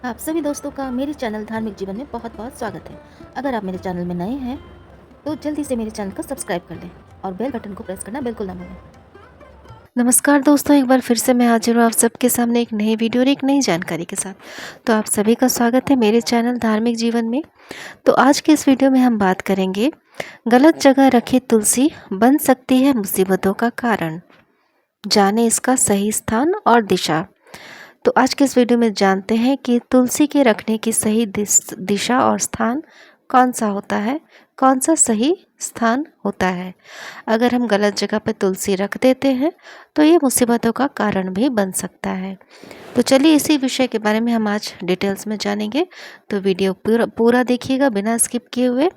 आप सभी दोस्तों का मेरे चैनल धार्मिक जीवन में बहुत बहुत स्वागत है। अगर आप मेरे चैनल में नए हैं तो जल्दी से मेरे चैनल को सब्सक्राइब कर लें और बेल बटन को प्रेस करना बिल्कुल ना भूलें। नमस्कार दोस्तों, एक बार फिर से मैं हाजिर हूँ आप सबके सामने एक नई वीडियो और एक नई जानकारी के साथ। तो आप सभी का स्वागत है मेरे चैनल धार्मिक जीवन में। तो आज के इस वीडियो में हम बात करेंगे, गलत जगह रखी तुलसी बन सकती है मुसीबतों का कारण। जाने इसका सही स्थान और दिशा। तो आज के इस वीडियो में जानते हैं कि तुलसी के रखने की सही दिशा और स्थान कौन सा होता है, कौन सा सही स्थान होता है। अगर हम गलत जगह पर तुलसी रख देते हैं तो ये मुसीबतों का कारण भी बन सकता है। तो चलिए इसी विषय के बारे में हम आज डिटेल्स में जानेंगे। तो वीडियो पूरा देखिएगा बिना स्किप किए हुए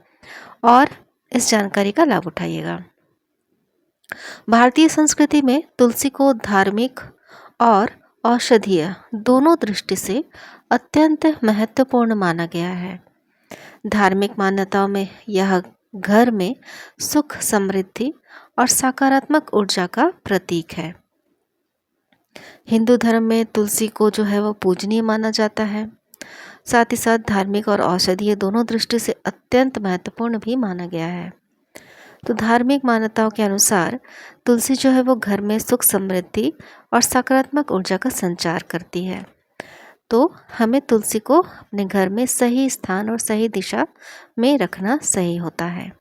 और इस जानकारी का लाभ उठाइएगा। भारतीय संस्कृति में तुलसी को धार्मिक और औषधीय दोनों दृष्टि से अत्यंत महत्वपूर्ण माना गया है। धार्मिक मान्यताओं में यह घर में सुख, समृद्धि और सकारात्मक ऊर्जा का प्रतीक है। हिंदू धर्म में तुलसी को जो है वो पूजनीय माना जाता है। साथ ही साथ धार्मिक और औषधीय दोनों दृष्टि से अत्यंत महत्वपूर्ण भी माना गया है। तो धार्मिक मान्यताओं के अनुसार तुलसी जो है वो घर में सुख, समृद्धि और सकारात्मक ऊर्जा का संचार करती है। तो हमें तुलसी को अपने घर में सही स्थान और सही दिशा में रखना सही होता है।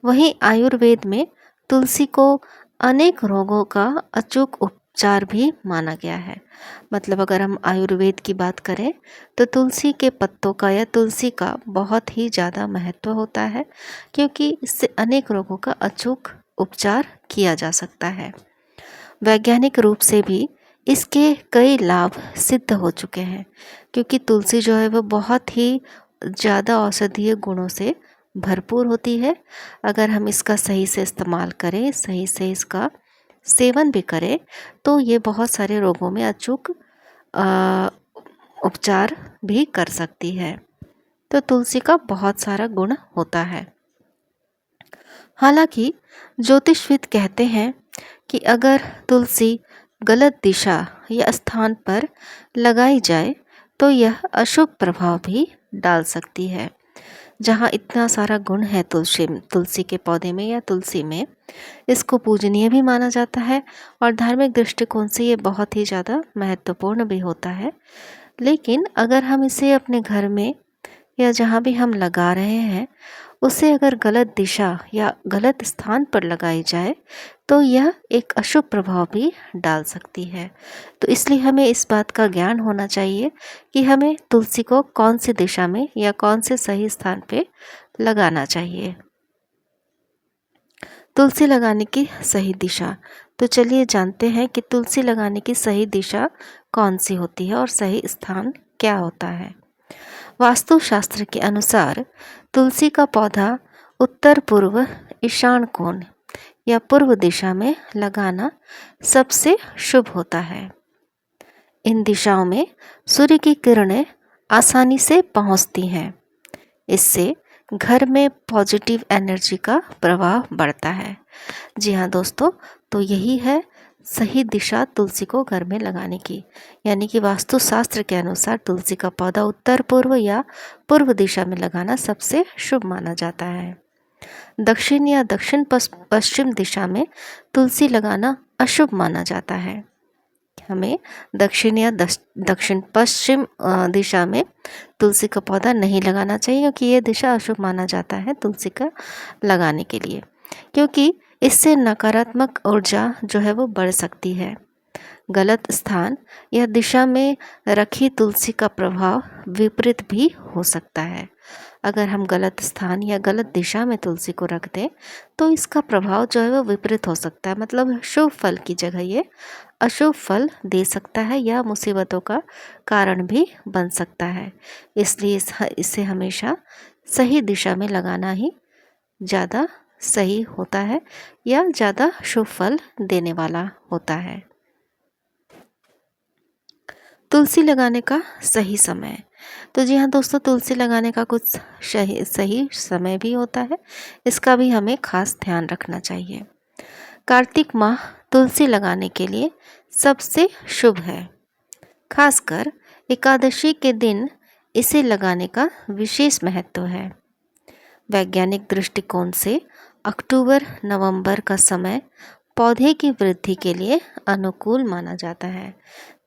वहीं आयुर्वेद में तुलसी को अनेक रोगों का अचूक उपचार भी माना गया है। मतलब अगर हम आयुर्वेद की बात करें तो तुलसी के पत्तों का या तुलसी का बहुत ही ज़्यादा महत्व होता है, क्योंकि इससे अनेक रोगों का अचूक उपचार किया जा सकता है। वैज्ञानिक रूप से भी इसके कई लाभ सिद्ध हो चुके हैं, क्योंकि तुलसी जो है वो बहुत ही ज़्यादा औषधीय गुणों से भरपूर होती है। अगर हम इसका सही से इस्तेमाल करें, सही से इसका सेवन भी करें तो ये बहुत सारे रोगों में अचूक उपचार भी कर सकती है। तो तुलसी का बहुत सारा गुण होता है। हालांकि ज्योतिषविद कहते हैं कि अगर तुलसी गलत दिशा या स्थान पर लगाई जाए तो यह अशुभ प्रभाव भी डाल सकती है। जहाँ इतना सारा गुण है तुलसी के पौधे में या तुलसी में, इसको पूजनीय भी माना जाता है और धार्मिक दृष्टिकोण से ये बहुत ही ज़्यादा महत्वपूर्ण भी होता है। लेकिन अगर हम इसे अपने घर में या जहाँ भी हम लगा रहे हैं उसे अगर गलत दिशा या गलत स्थान पर लगाई जाए तो यह एक अशुभ प्रभाव भी डाल सकती है। तो इसलिए हमें इस बात का ज्ञान होना चाहिए कि हमें तुलसी को कौन सी दिशा में या कौन से सही स्थान पे लगाना चाहिए। तुलसी लगाने की सही दिशा। तो चलिए जानते हैं कि तुलसी लगाने की सही दिशा कौन सी होती है और सही स्थान क्या होता है। वास्तुशास्त्र के अनुसार तुलसी का पौधा उत्तर पूर्व, ईशान कोण या पूर्व दिशा में लगाना सबसे शुभ होता है। इन दिशाओं में सूर्य की किरणें आसानी से पहुंचती हैं। इससे घर में पॉजिटिव एनर्जी का प्रभाव बढ़ता है। जी हाँ दोस्तों, तो यही है सही दिशा तुलसी को घर में लगाने की। यानी कि वास्तुशास्त्र के अनुसार तुलसी का पौधा उत्तर पूर्व या पूर्व दिशा में लगाना सबसे शुभ माना जाता है। दक्षिण या दक्षिण पश्चिम दिशा में तुलसी लगाना अशुभ माना जाता है। हमें दक्षिण या दक्षिण पश्चिम दिशा में तुलसी का पौधा नहीं लगाना चाहिए, क्योंकि ये दिशा अशुभ माना जाता है तुलसी का लगाने के लिए, क्योंकि इससे नकारात्मक ऊर्जा जो है वो बढ़ सकती है। गलत स्थान या दिशा में रखी तुलसी का प्रभाव विपरीत भी हो सकता है। अगर हम गलत स्थान या गलत दिशा में तुलसी को रख दें तो इसका प्रभाव जो है वो विपरीत हो सकता है। मतलब शुभ फल की जगह ये अशुभ फल दे सकता है या मुसीबतों का कारण भी बन सकता है। इसलिए इसे हमेशा सही दिशा में लगाना ही ज़्यादा सही होता है या ज़्यादा शुभ फल देने वाला होता है। तुलसी लगाने का सही समय। तो जी हाँ दोस्तों, तुलसी लगाने का कुछ सही समय भी होता है, इसका भी हमें खास ध्यान रखना चाहिए। कार्तिक माह तुलसी लगाने के लिए सबसे शुभ है। खासकर एकादशी के दिन इसे लगाने का विशेष महत्व है। वैज्ञानिक दृष्टिकोण से अक्टूबर-नवंबर का समय पौधे की वृद्धि के लिए अनुकूल माना जाता है।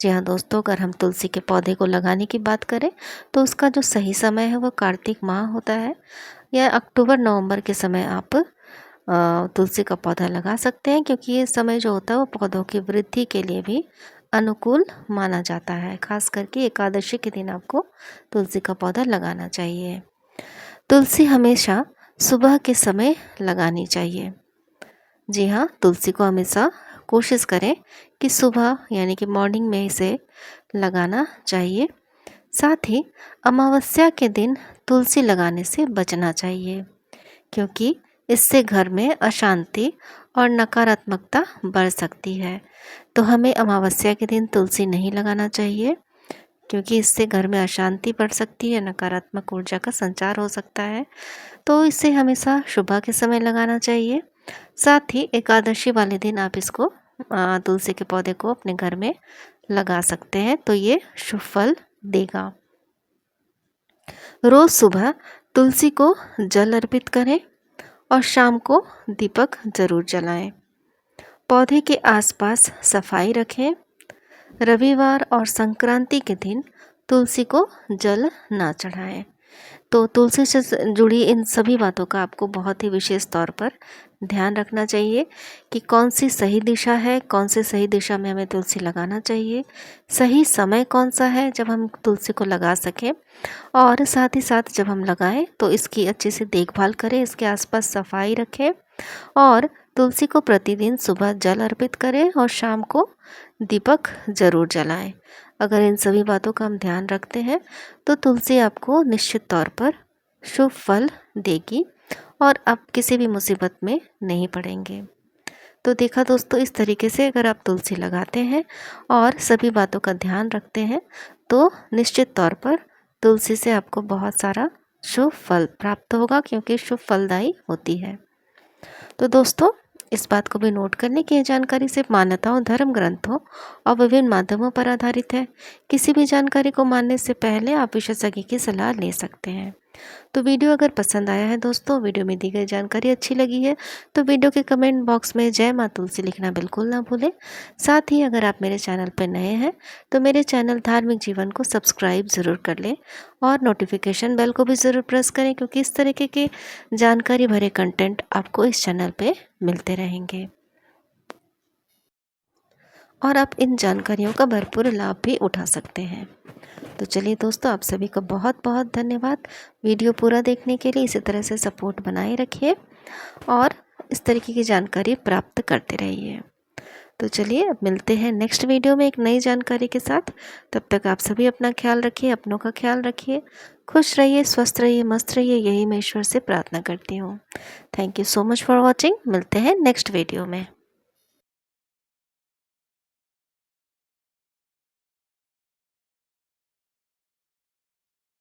जी हाँ दोस्तों, अगर हम तुलसी के पौधे को लगाने की बात करें तो उसका जो सही समय है वो कार्तिक माह होता है, या अक्टूबर-नवंबर के समय आप तुलसी का पौधा लगा सकते हैं, क्योंकि ये समय जो होता है वो पौधों की वृद्धि के लिए भी अनुकूल माना जाता है। खास करके एकादशी के दिन आपको तुलसी का पौधा लगाना चाहिए। तुलसी हमेशा सुबह के समय लगानी चाहिए। जी हाँ, तुलसी को हमेशा कोशिश करें कि सुबह यानी कि मॉर्निंग में इसे लगाना चाहिए। साथ ही अमावस्या के दिन तुलसी लगाने से बचना चाहिए, क्योंकि इससे घर में अशांति और नकारात्मकता बढ़ सकती है। तो हमें अमावस्या के दिन तुलसी नहीं लगाना चाहिए, क्योंकि इससे घर में अशांति बढ़ सकती है, नकारात्मक ऊर्जा का संचार हो सकता है। तो इसे हमेशा सुबह के समय लगाना चाहिए। साथ ही एकादशी वाले दिन आप इसको तुलसी के पौधे को अपने घर में लगा सकते हैं, तो ये शुभ फल देगा। रोज़ सुबह तुलसी को जल अर्पित करें और शाम को दीपक जरूर जलाएं। पौधे के आसपास सफाई रखें। रविवार और संक्रांति के दिन तुलसी को जल ना चढ़ाएं। तो तुलसी से जुड़ी इन सभी बातों का आपको बहुत ही विशेष तौर पर ध्यान रखना चाहिए कि कौन सी सही दिशा है, कौन से सही दिशा में हमें तुलसी लगाना चाहिए, सही समय कौन सा है जब हम तुलसी को लगा सकें, और साथ ही साथ जब हम लगाएं तो इसकी अच्छे से देखभाल करें, इसके आसपास सफाई रखें और तुलसी को प्रतिदिन सुबह जल अर्पित करें और शाम को दीपक ज़रूर जलाएं। अगर इन सभी बातों का हम ध्यान रखते हैं तो तुलसी आपको निश्चित तौर पर शुभ फल देगी और आप किसी भी मुसीबत में नहीं पड़ेंगे। तो देखा दोस्तों, इस तरीके से अगर आप तुलसी लगाते हैं और सभी बातों का ध्यान रखते हैं तो निश्चित तौर पर तुलसी से आपको बहुत सारा शुभ फल प्राप्त होगा, क्योंकि शुभ फलदायी होती है। तो दोस्तों, इस बात को भी नोट करने की जानकारी सिर्फ मान्यताओं, धर्म ग्रंथों और विभिन्न माध्यमों पर आधारित है। किसी भी जानकारी को मानने से पहले आप विशेषज्ञ की सलाह ले सकते हैं। तो वीडियो अगर पसंद आया है दोस्तों, वीडियो में दी गई जानकारी अच्छी लगी है तो वीडियो के कमेंट बॉक्स में जय माँ तुलसी लिखना बिल्कुल ना भूलें। साथ ही अगर आप मेरे चैनल पर नए हैं तो मेरे चैनल धार्मिक जीवन को सब्सक्राइब ज़रूर कर लें और नोटिफिकेशन बेल को भी ज़रूर प्रेस करें, क्योंकि इस तरीके के जानकारी भरे कंटेंट आपको इस चैनल पे मिलते रहेंगे और आप इन जानकारियों का भरपूर लाभ भी उठा सकते हैं। तो चलिए दोस्तों, आप सभी का बहुत बहुत धन्यवाद वीडियो पूरा देखने के लिए। इसी तरह से सपोर्ट बनाए रखिए और इस तरीके की जानकारी प्राप्त करते रहिए। तो चलिए अब मिलते हैं नेक्स्ट वीडियो में एक नई जानकारी के साथ। तब तक आप सभी अपना ख्याल रखिए, अपनों का ख्याल रखिए, खुश रहिए, स्वस्थ रहिए, मस्त रहिए, यही मैं ईश्वर से प्रार्थना करती हूँ। Thank you so much for watching. मिलते हैं नेक्स्ट वीडियो में।